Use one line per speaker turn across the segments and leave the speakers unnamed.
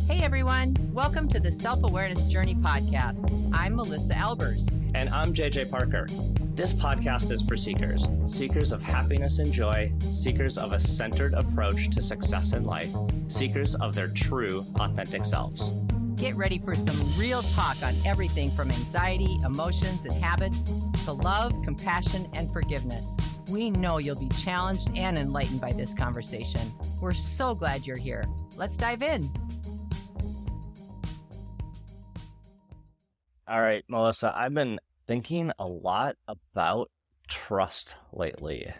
Hey everyone, welcome to the Self-Awareness Journey podcast. I'm Melissa Albers.
And I'm JJ Parker. This podcast is for seekers, seekers of happiness and joy, seekers of a centered approach to success in life, seekers of their true, authentic selves.
Get ready for some real talk on everything from anxiety, emotions, and habits to love, compassion, and forgiveness. We know you'll be challenged and enlightened by this conversation. We're so glad you're here. Let's dive in.
All right, Melissa, I've been thinking a lot about trust lately.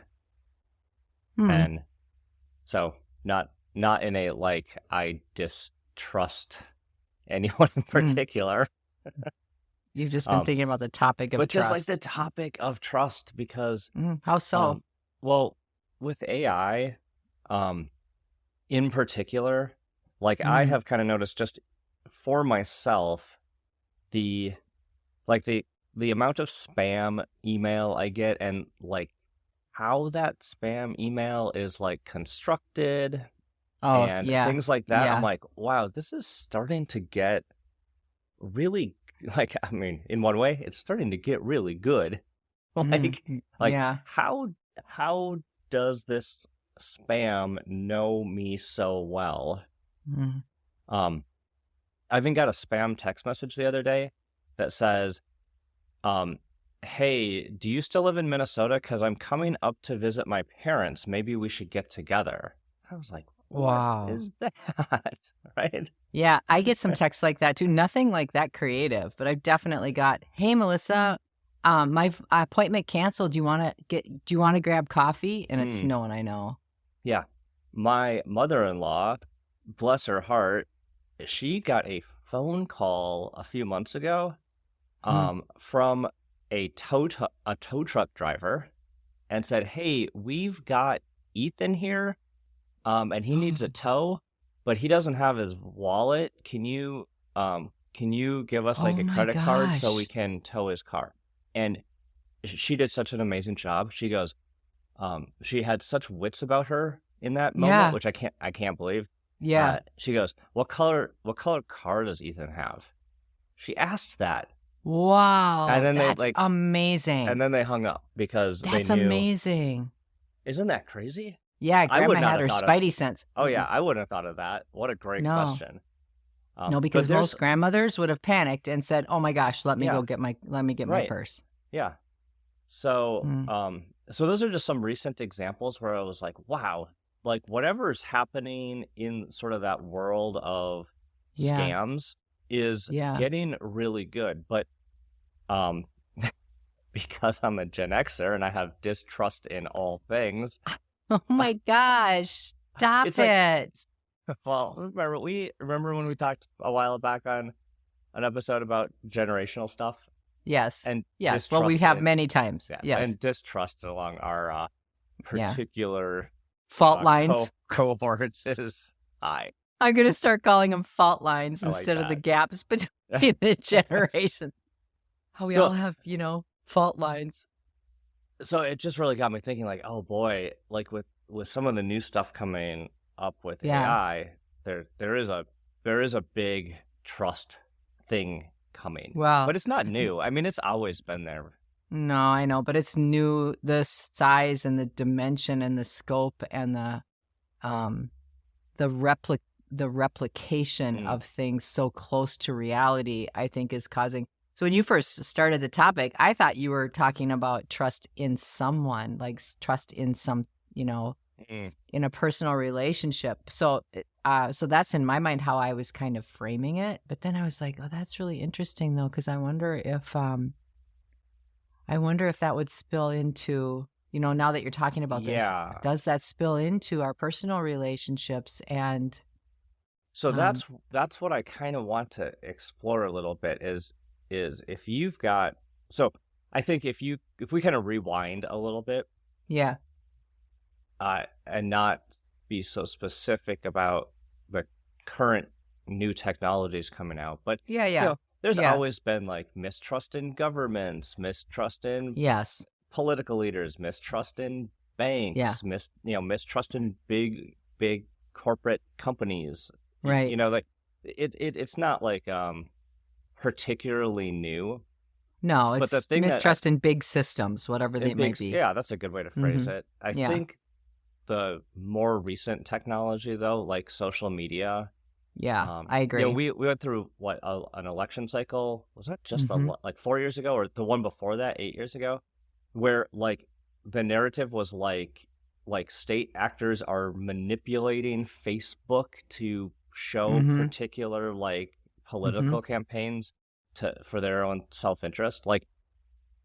And so not in a like I distrust anyone in particular.
You've just been thinking about the topic of
but
trust.
just like the topic of trust because
How so?
Well, with AI, in particular, like I have kind of noticed just for myself, the amount of spam email I get and like how that spam email is like constructed and things like that.
Yeah.
I'm like, wow, this is starting to get really like, I mean, in one way, it's starting to get really good. How does this spam know me so well? I even got a spam text message the other day that says, hey, do you still live in Minnesota? Because I'm coming up to visit my parents. Maybe we should get together. I was like,
Wow.
what is that? Right?
Yeah, I get some texts like that too. Nothing like that creative, but I've definitely got, hey, Melissa, my appointment canceled. Do you want to grab coffee? And it's no one I know.
Yeah. My mother-in-law, bless her heart, she got a phone call a few months ago from a tow truck driver and said, hey, we've got Ethan here and he needs a tow, but he doesn't have his wallet. Can you give us like a credit card so we can tow his car? And she did such an amazing job. She goes, she had such wits about her in that moment, which I can't believe.
Yeah.
She goes, what color car does Ethan have? She asked that.
Wow.
And then
that's amazing.
And then they hung up because
that's
they knew.
Amazing.
Isn't that crazy?
Yeah, Grandma had her spidey sense.
Oh yeah, I wouldn't have thought of that. What a great question.
No, because most grandmothers would have panicked and said, "Oh my gosh, let me get my purse."
Yeah. So, so those are just some recent examples where I was like, wow, like whatever's happening in sort of that world of scams is getting really good. But because I'm a Gen Xer and I have distrust in all things.
Oh my gosh, stop it.
Well, remember when we talked a while back on an episode about generational stuff?
Yes.
And
well, we have many times.
Yeah.
Yes.
And distrust along our particular
fault lines
cohorts is high.
I'm going to start calling them fault lines instead of the gaps between the generations. How we all have, fault lines.
So it just really got me thinking like, oh boy, like with some of the new stuff coming up with AI, there is a big trust thing coming.
Wow.
But it's not new. I mean, it's always been there.
No, I know, but it's new. The size and the dimension and the scope and the replication of things so close to reality, I think, is causing. So when you first started the topic, I thought you were talking about trust in someone, like trust in some, in a personal relationship. So that's in my mind how I was kind of framing it. But then I was like, oh, that's really interesting though, because I wonder if that would spill into, now that you're talking about this, does that spill into our personal relationships? And
so that's what I kind of want to explore a little bit is if you've got, so I think if we kind of rewind a little bit, and not be so specific about the current new technologies coming out, but there's always been like mistrust in governments, mistrust in political leaders, mistrust in banks, mistrust in big corporate companies,
right?
it's not like particularly new,
No,
but the
it's
thing that
mistrust in big systems, whatever they might be.
yeah, that's a good way to phrase
Hmm.
it. I
Yeah.
think the more recent technology though, like social media,
Yeah, I
you know,
agree.
we went through what an election cycle, was that just
Hmm.
like 4 years ago, or the one before that 8 years ago, where like the narrative was like state actors are manipulating Facebook to show
Hmm.
particular like
Hmm.
political campaigns for their own self-interest. Like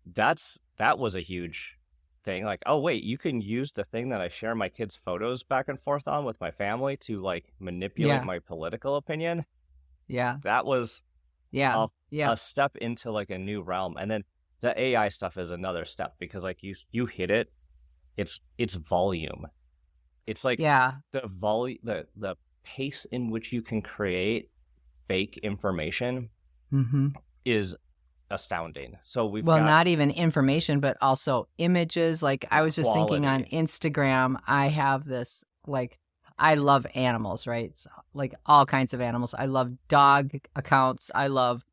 that was a huge thing. Like, oh wait, you can use the thing that I share my kids' photos back and forth on with my family to like manipulate
Yeah.
my political opinion.
Yeah.
That was
Yeah.
a
Yeah.
a step into like a new realm. And then the AI stuff is another step because like you hit it, it's volume. It's like
Yeah.
the the pace in which you can create fake information
Hmm.
is astounding. So we've
Well,
got
not even information, but also images. Like
the
I was just thinking on
quality.
Instagram, I have this like I love animals, right? So, like all kinds of animals. I love dog accounts. I love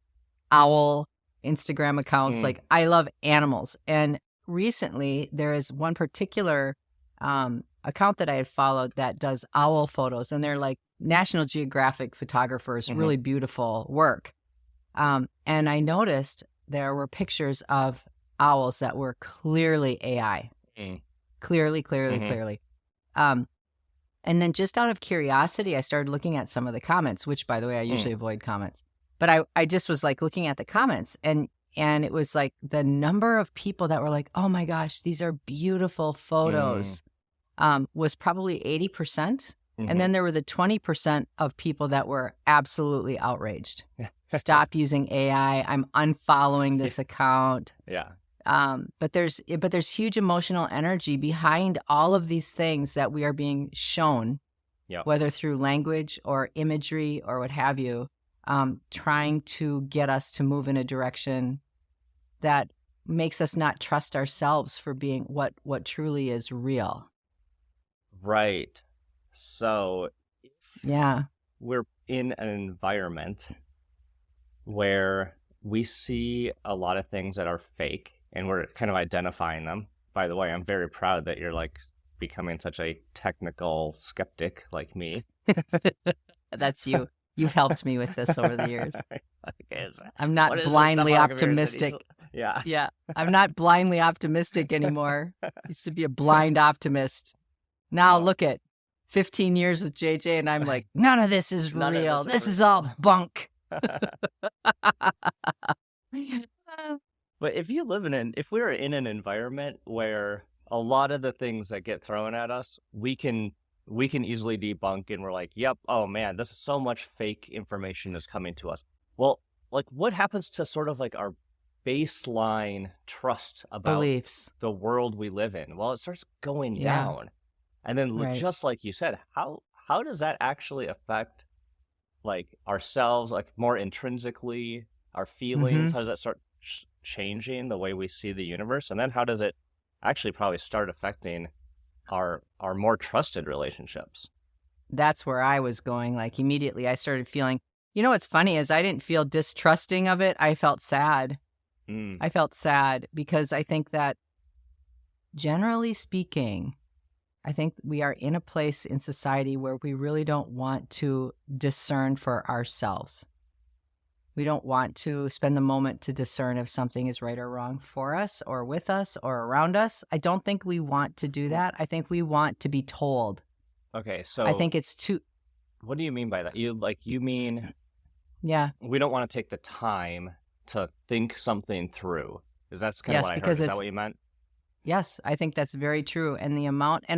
owl Instagram accounts.
Mm,
Like I love animals. And recently there is one particular account that I had followed that does owl photos, and they're like National Geographic photographers,
hmm
really beautiful work. And I noticed there were pictures of owls that were clearly AI,
mm,
clearly, clearly,
hmm
clearly. Um, and then just out of curiosity, I started looking at some of the comments, which, by the way, I
mm,
usually avoid comments. But I just was like looking at the comments, and it was like the number of people that were like, "Oh my gosh, these are beautiful
mm,
photos," was probably 80%. And
hmm
then there were the 20% of people that were absolutely outraged. Stop using AI. I'm unfollowing this account.
yeah.
But there's huge emotional energy behind all of these things that we are being shown,
Yep.
whether through language or imagery or what have you, trying to get us to move in a direction that makes us not trust ourselves for being what truly is real.
Right. So if
Yeah.
we're in an environment where we see a lot of things that are fake and we're kind of identifying them. By the way, I'm very proud that you're like becoming such a technical skeptic like me.
That's you. You've helped me with this over the years.
Okay, so
I'm
what
not
is this stuff
blindly
on the computer that needs
optimistic.
yeah.
Yeah. I'm not blindly optimistic anymore. I used to be a blind optimist. Now
Oh,
look at 15 years with JJ, and I'm like, none of this is
none of
real.
this is
This is all bunk.
But if we're in an environment where a lot of the things that get thrown at us, we can easily debunk, and we're like, yep, oh man, this is so much fake information is coming to us. Well, like what happens to sort of like our baseline trust about
Beliefs.
the world we live in? Well, it starts going
Yeah.
down. And then
Right.
just like you said, how does that actually affect like ourselves, like more intrinsically, our
Mm-hmm.
feelings? How does that start changing the way we see the universe? And then how does it actually probably start affecting our more trusted relationships?
That's where I was going. Like immediately I started feeling, what's funny is I didn't feel distrusting of it. I felt sad.
Mm,
I felt sad because I think that generally speaking, I think we are in a place in society where we really don't want to discern for ourselves. We don't want to spend the moment to discern if something is right or wrong for us or with us or around us. I don't think we want to do that. I think we want to be told.
okay,
I
so
think it's too,
what do you mean by that? You mean
yeah,
we don't want to take the time to think something through? That's kind of
yes,
what I heard.
because
Is that
it's,
what you meant?
yes, I think that's very true. And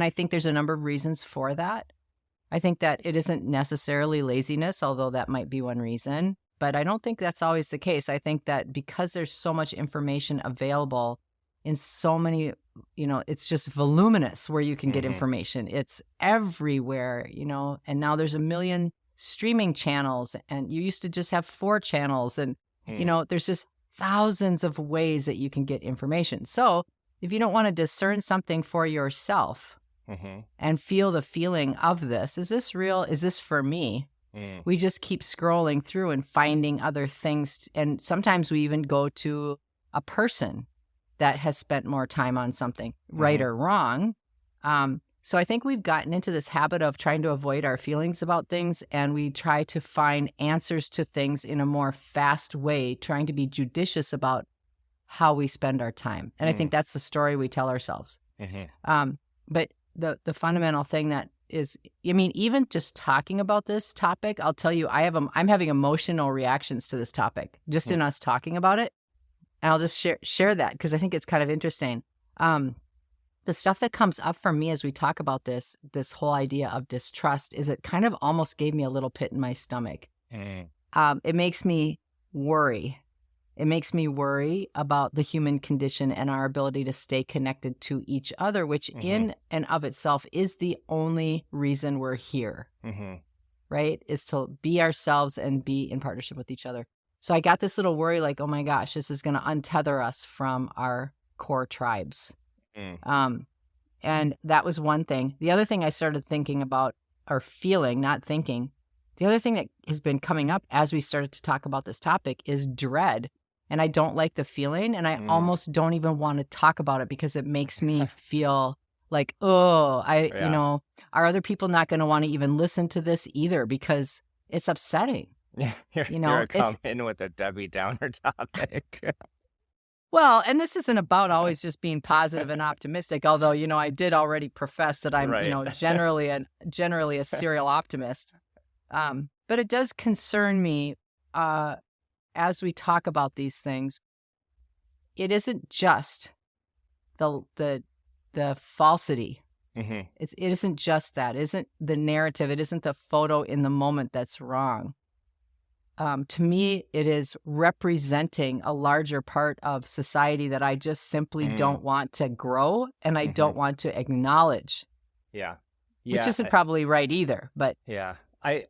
I think there's a number of reasons for that. I think that it isn't necessarily laziness, although that might be one reason. But I don't think that's always the case. I think that because there's so much information available in so many, it's just voluminous where you can get
Mm-hmm.
information. It's everywhere, and now there's a million streaming channels, and you used to just have 4 channels. And,
Mm,
there's just thousands of ways that you can get information. So if you don't want to discern something for yourself,
mm-hmm.
and feel the feeling of this. Is this real? Is this for me?
Mm.
We just keep scrolling through and finding other things. And sometimes we even go to a person that has spent more time on something, right or wrong. So I think we've gotten into this habit of trying to avoid our feelings about things, and we try to find answers to things in a more fast way, trying to be judicious about how we spend our time. And I think that's the story we tell ourselves. But the fundamental thing that is, I mean, even just talking about this topic, I'll tell you, I'm having emotional reactions to this topic just in us talking about it. And I'll just share that because I think it's kind of interesting. The stuff that comes up for me as we talk about this whole idea of distrust is it kind of almost gave me a little pit in my stomach. It makes me worry. It makes me worry about the human condition and our ability to stay connected to each other, which in and of itself is the only reason we're here, right? Is to be ourselves and be in partnership with each other. So I got this little worry like, oh my gosh, this is going to untether us from our core tribes. And that was one thing. The other thing I started thinking about, or feeling, not thinking, the other thing that has been coming up as we started to talk about this topic is dread. And I don't like the feeling, and I almost don't even want to talk about it because it makes me feel like, oh, you know, are other people not going to want to even listen to this either because it's upsetting.
Yeah, here come in with a Debbie Downer topic.
Well, and this isn't about always just being positive and optimistic, although, you know, I did already profess that I'm, you know, generally a serial optimist. But it does concern me as we talk about these things. It isn't just the falsity. It isn't just that. It isn't the narrative. It isn't the photo in the moment that's wrong. To me, it is representing a larger part of society that I just simply don't want to grow, and I don't want to acknowledge. Which isn't probably right either, but
I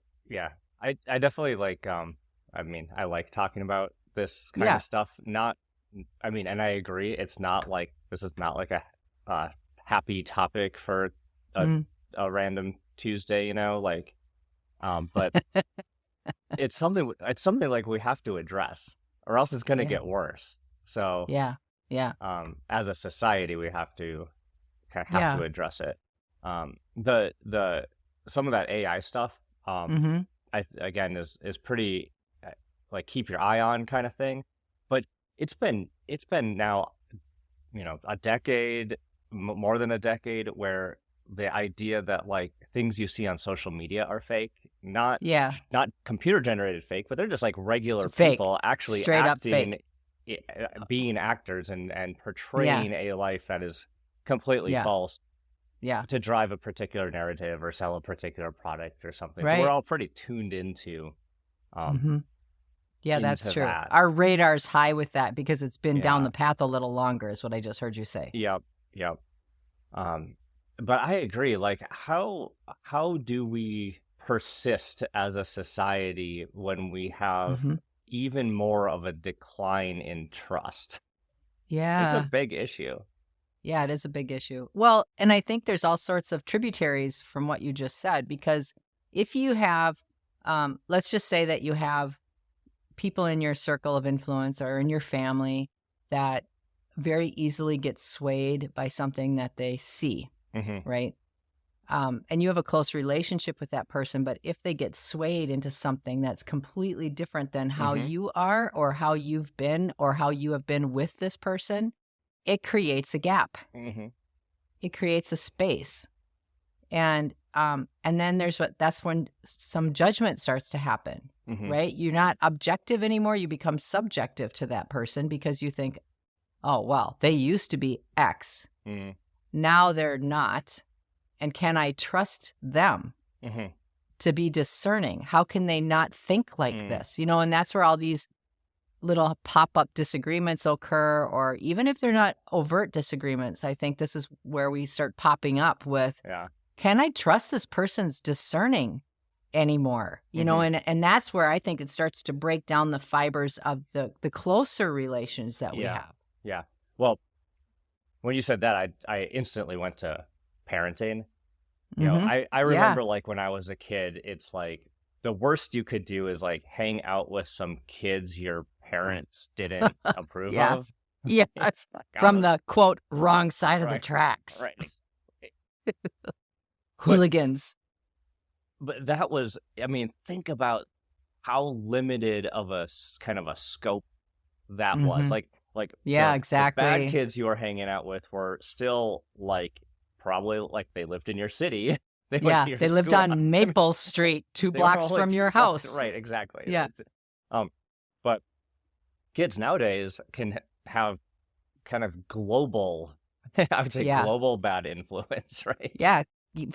definitely like. I mean, I like talking about this kind of stuff. Not, I mean, and I agree. It's not like this is not like a happy topic for a random Tuesday, you know, like, but. It's something like we have to address, or else it's going to get worse. So as a society, we have to kind of have to address it. The some of that AI stuff, again is pretty like keep your eye on kind of thing. But it's been now, you know, a decade, more than a decade, where the idea that like things you see on social media are fake, not computer generated fake, but they're just like regular people actually
straight
acting,
up fake.
Being actors and portraying a life that is completely false to drive a particular narrative or sell a particular product or something. So we're all pretty tuned into
that's true.
That.
Our radar's high with that because it's been down the path a little longer is what I just heard you say.
Yep. But I agree. Like, how do we persist as a society when we have even more of a decline in trust? It's a big issue.
Yeah, it is a big issue. Well, and I think there's all sorts of tributaries from what you just said, because if you have, let's just say that you have people in your circle of influence or in your family that very easily get swayed by something that they see. Right. And you have a close relationship with that person, but if they get swayed into something that's completely different than how you are or how you've been or how you have been with this person, it creates a gap. It creates a space. And then that's when some judgment starts to happen, right? You're not objective anymore. You become subjective to that person because you think, oh, well, they used to be X. Now they're not. And can I trust them to be discerning? How can they not think like this? You know, and that's where all these little pop-up disagreements occur, or even if they're not overt disagreements, I think this is where we start popping up with, can I trust this person's discerning anymore? You know, and that's where I think it starts to break down the fibers of the closer relations that we have.
Yeah. Well, when you said that, I instantly went to parenting. You know, I remember like when I was a kid, it's like the worst you could do is like hang out with some kids your parents didn't approve
Yeah.
of.
Yes.
Like,
From the quote wrong side of the
right,
tracks.
right.
Hooligans.
But that was, I mean, think about how limited of a kind of a scope that was. Like
Yeah,
the
exactly.
bad kids you were hanging out with were still like probably like they lived in your city. They went to your
They lived
school.
on Maple Street, 2
They were
blocks
all, like,
from your
2 blocks-
house.
Right, exactly.
Yeah.
But kids nowadays can have kind of global, I would say
Yeah.
global bad influence, right?
Yeah.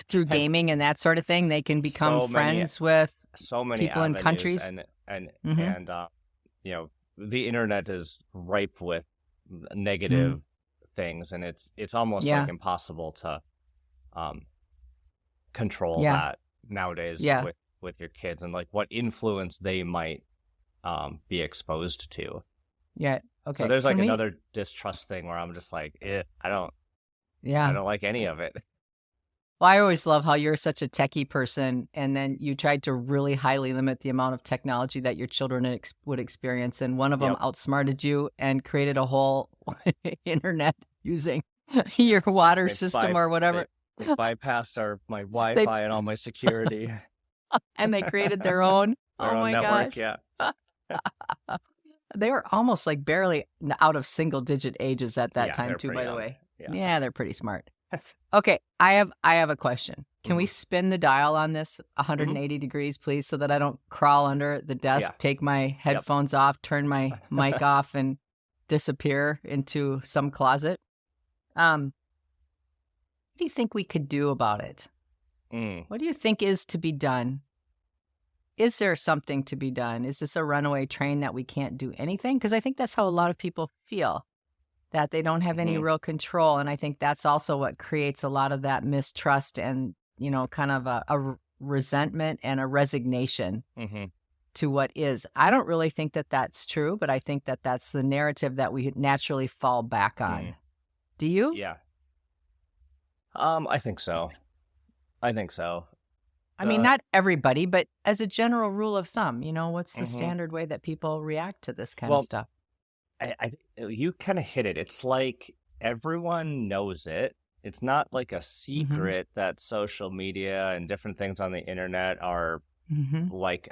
Through gaming and that sort of thing, they can become
so many-
friends with
So many
people in
avenues
countries.
and
Mhm.
you know, the internet is ripe with negative things, and it's almost
Yeah.
like impossible to control
Yeah.
that nowadays
Yeah.
with your kids, and like what influence they might be exposed to.
Yeah. Okay.
So there's like
Can we-
another distrust thing where I'm just like, I don't
Yeah.
like any of it.
Well, I always love how you're such a techie person, and then you tried to really highly limit the amount of technology that your children would experience, and one of them
Yep.
outsmarted you and created a whole internet using your water
They
system or whatever,
They bypassed my Wi-Fi and all my security.
and they created their own.
Their
Oh
own
my
network,
gosh.
yeah.
They were almost like barely out of single digit ages at that
Yeah,
time
they're
too,
pretty
by the
young.
way.
Yeah.
Yeah, they're pretty smart. Okay, I have a question. Can we spin the dial on this 180 degrees, please, so that I don't crawl under the desk,
Yeah.
take my headphones off, turn my mic off, and disappear into some closet? What do you think we could do about it? What do you think is to be done? Is there something to be done? Is this a runaway train that we can't do anything? Because I think that's how a lot of people feel, that they don't have any real control. And I think that's also what creates a lot of that mistrust and, kind of a resentment and a resignation to what is. I don't really think that that's true, but I think that that's the narrative that we naturally fall back on. Do you?
Yeah. I think so.
I mean, not everybody, but as a general rule of thumb, what's the
Mhm.
standard way that people react to this kind
Well,
of stuff?
you kind of hit it. It's like everyone knows it. It's not like a secret that social media and different things on the internet are like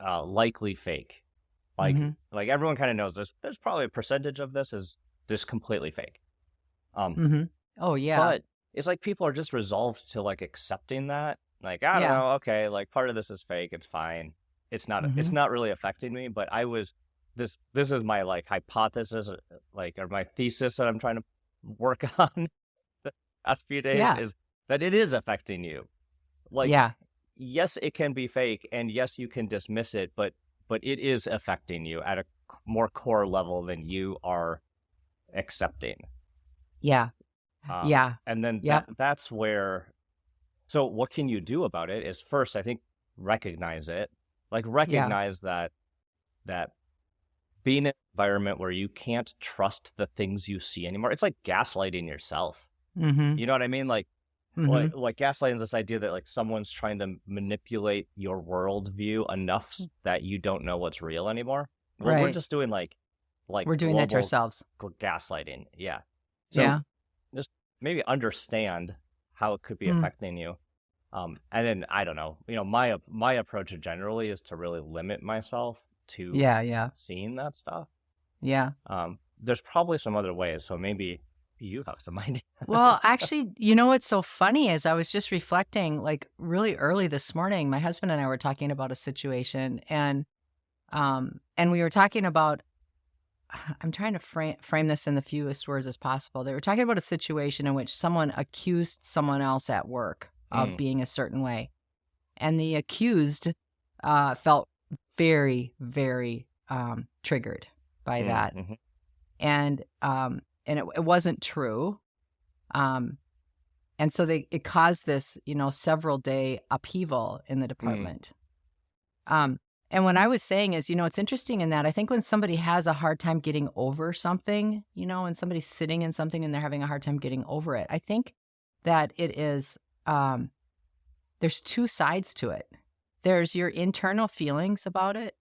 likely fake. Like everyone kind of knows there's probably a percentage of this is just completely fake.
Oh yeah.
But it's like people are just resolved to like accepting that. Like, I don't know, okay, like part of this is fake, it's fine. It's not really affecting me, but this is my like hypothesis, like, or my thesis that I'm trying to work on the past few days is that it is affecting you. Like, yes, it can be fake, and yes, you can dismiss it, but it is affecting you at a more core level than you are accepting.
Yeah.
And then that's where. So what can you do about it is first, I think, recognize it. Like recognize that being in an environment where you can't trust the things you see anymore. It's like gaslighting yourself. You know what I mean? Like gaslighting is this idea that like someone's trying to manipulate your worldview enough that you don't know what's real anymore. We're just doing like
we're doing that to ourselves.
Gaslighting. Yeah. So just maybe understand how it could be affecting you. And then I don't know, my approach generally is to really limit myself to seeing that stuff. Yeah. There's probably some other ways, so maybe you have some ideas.
Well, actually, what's so funny is I was just reflecting like really early this morning. My husband and I were talking about a situation, and we were talking about, I'm trying to frame this in the fewest words as possible. They were talking about a situation in which someone accused someone else at work of being a certain way. And the accused felt very, very triggered by that. And it wasn't true. And so it caused this, several day upheaval in the department. And what I was saying is, it's interesting in that I think when somebody has a hard time getting over something, when somebody's sitting in something and they're having a hard time getting over it, I think that it is, there's two sides to it. there's your internal feelings about it,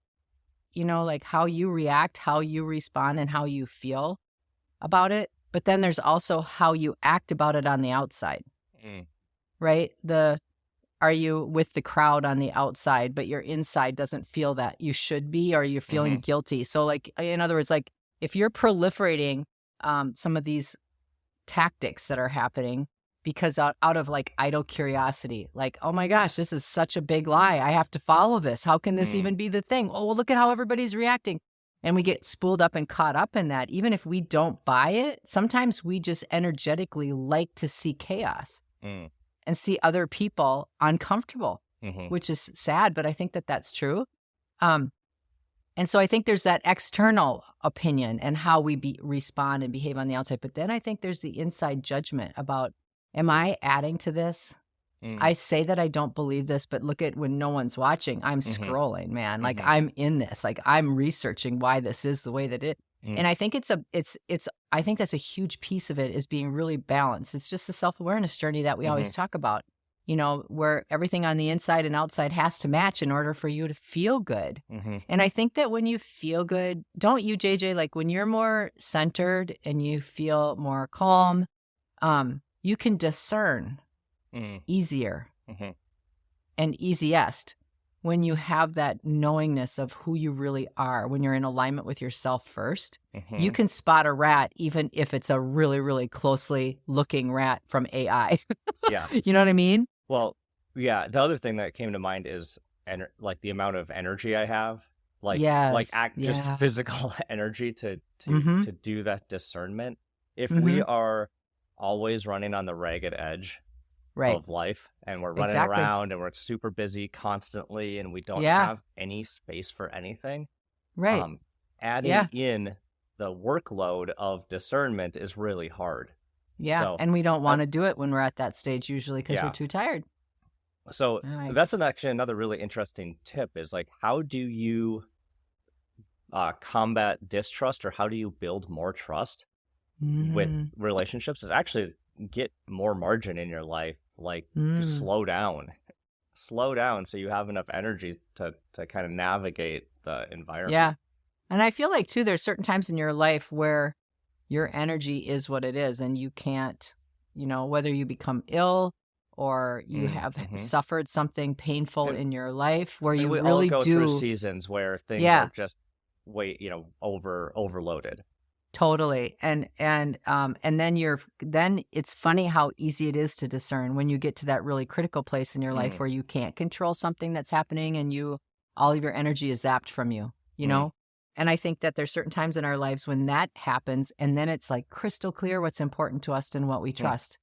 like how you react, how you respond, and how you feel about it. But then there's also how you act about it on the outside, right? Are you with the crowd on the outside, but your inside doesn't feel that you should be, or you're feeling guilty? So like, in other words, like if you're proliferating some of these tactics that are happening because out of like idle curiosity, like, oh my gosh, this is such a big lie. I have to follow this. How can this even be the thing? Oh, well, look at how everybody's reacting. And we get spooled up and caught up in that. Even if we don't buy it, sometimes we just energetically like to see chaos and see other people uncomfortable, which is sad, but I think that that's true. And so I think there's that external opinion and how we respond and behave on the outside. But then I think there's the inside judgment about, am I adding to this? I say that I don't believe this, but look at when no one's watching, I'm scrolling, man. Like I'm in this, like I'm researching why this is the way that it. And I think I think that's a huge piece of it, is being really balanced. It's just the self-awareness journey that we always talk about, where everything on the inside and outside has to match in order for you to feel good. And I think that when you feel good, don't you, JJ, like when you're more centered and you feel more calm, you can discern easier and easiest when you have that knowingness of who you really are. When you're in alignment with yourself first, you can spot a rat even if it's a really, really closely looking rat from AI.
Yeah.
You know what I mean?
Well, yeah. The other thing that came to mind is like the amount of energy I have, just physical energy to do that discernment. If we are always running on the ragged edge of life, and we're running around and we're super busy constantly, and we don't have any space for anything, adding in the workload of discernment is really hard.
And we don't want to do it when we're at that stage, usually because we're too tired.
So that's actually another really interesting tip, is like, how do you combat distrust, or how do you build more trust with relationships? Is actually get more margin in your life. Like slow down so you have enough energy to kind of navigate the environment.
And I feel like too, there's certain times in your life where your energy is what it is, and you can't, whether you become ill or you have suffered something painful in your life where you really
all go
do
through seasons where things are just overloaded.
Totally. And then it's funny how easy it is to discern when you get to that really critical place in your life where you can't control something that's happening, and all of your energy is zapped from you, know? And I think that there's certain times in our lives when that happens, and then it's like crystal clear what's important to us and what we trust.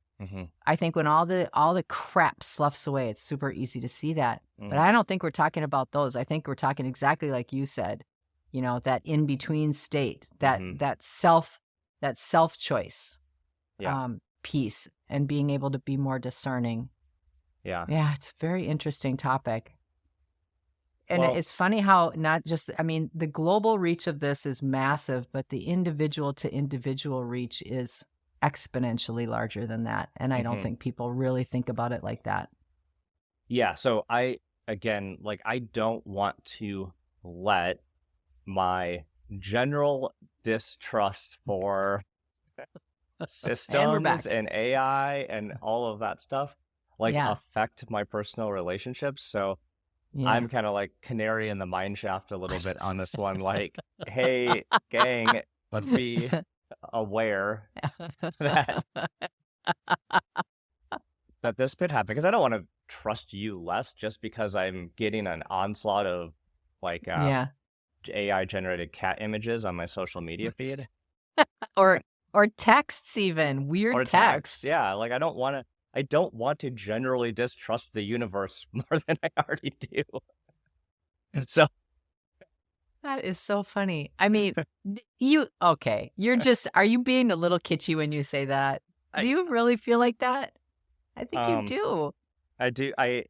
I think when all the crap sloughs away, it's super easy to see that. But I don't think we're talking about those. I think we're talking exactly like you said, that in between state, that self choice piece, and being able to be more discerning. Yeah, it's a very interesting topic. And it's funny how the global reach of this is massive, but the individual to individual reach is exponentially larger than that. And I don't think people really think about it like that.
Yeah. So I don't want to let my general distrust for systems and AI and all of that stuff affect my personal relationships. So I'm kind of like canary in the mine shaft a little bit on this one. Like, hey, gang, be aware that this could happen, because I don't want to trust you less just because I'm getting an onslaught of AI generated cat images on my social media feed,
or texts, even weird texts.
Yeah, like I don't want to generally distrust the universe more than I already do. So
that is so funny. I mean, are you being a little kitschy when you say that? Do you really feel like that? I think you do.
I do. I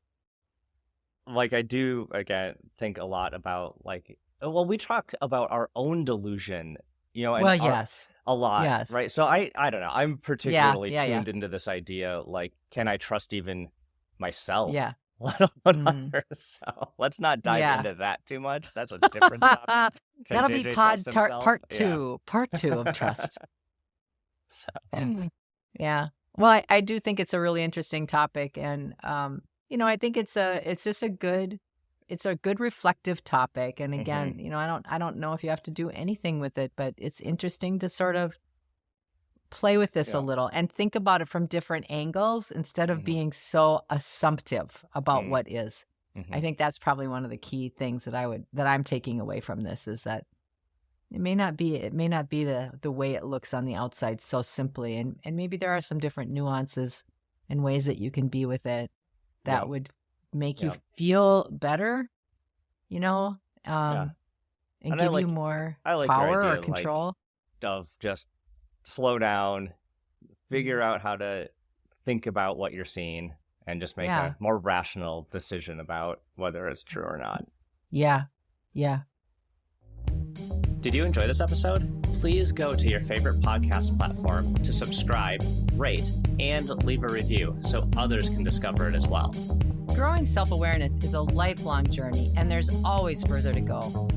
do, again, think a lot about, like, we talk about our own delusion, and a lot, right? So I don't know. I'm particularly tuned into this idea, like, can I trust even myself? let alone
Mm.
others. So let's not dive
Yeah.
into that too much. That's a different topic. Can
That'll be
JJ trust himself?
part
Yeah.
two of trust.
So
Yeah. Well, I do think it's a really interesting topic, and I think it's just a good reflective topic. And again, I don't know if you have to do anything with it, but it's interesting to sort of play with this a little and think about it from different angles instead of being so assumptive about what is. I think that's probably one of the key things that I'm taking away from this, is that it may not be the way it looks on the outside so simply, and maybe there are some different nuances and ways that you can be with it that would make you feel better, and give you more power or control.
Of just slow down, figure out how to think about what you're seeing, and just make a more rational decision about whether it's true or not.
Yeah. Yeah.
Did you enjoy this episode? Please go to your favorite podcast platform to subscribe, rate, and leave a review so others can discover it as well.
Growing self-awareness is a lifelong journey, and there's always further to go.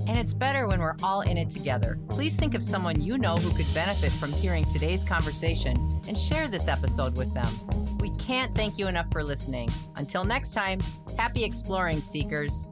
And it's better when we're all in it together. Please think of someone you know who could benefit from hearing today's conversation and share this episode with them. We can't thank you enough for listening. Until next time, happy exploring, seekers.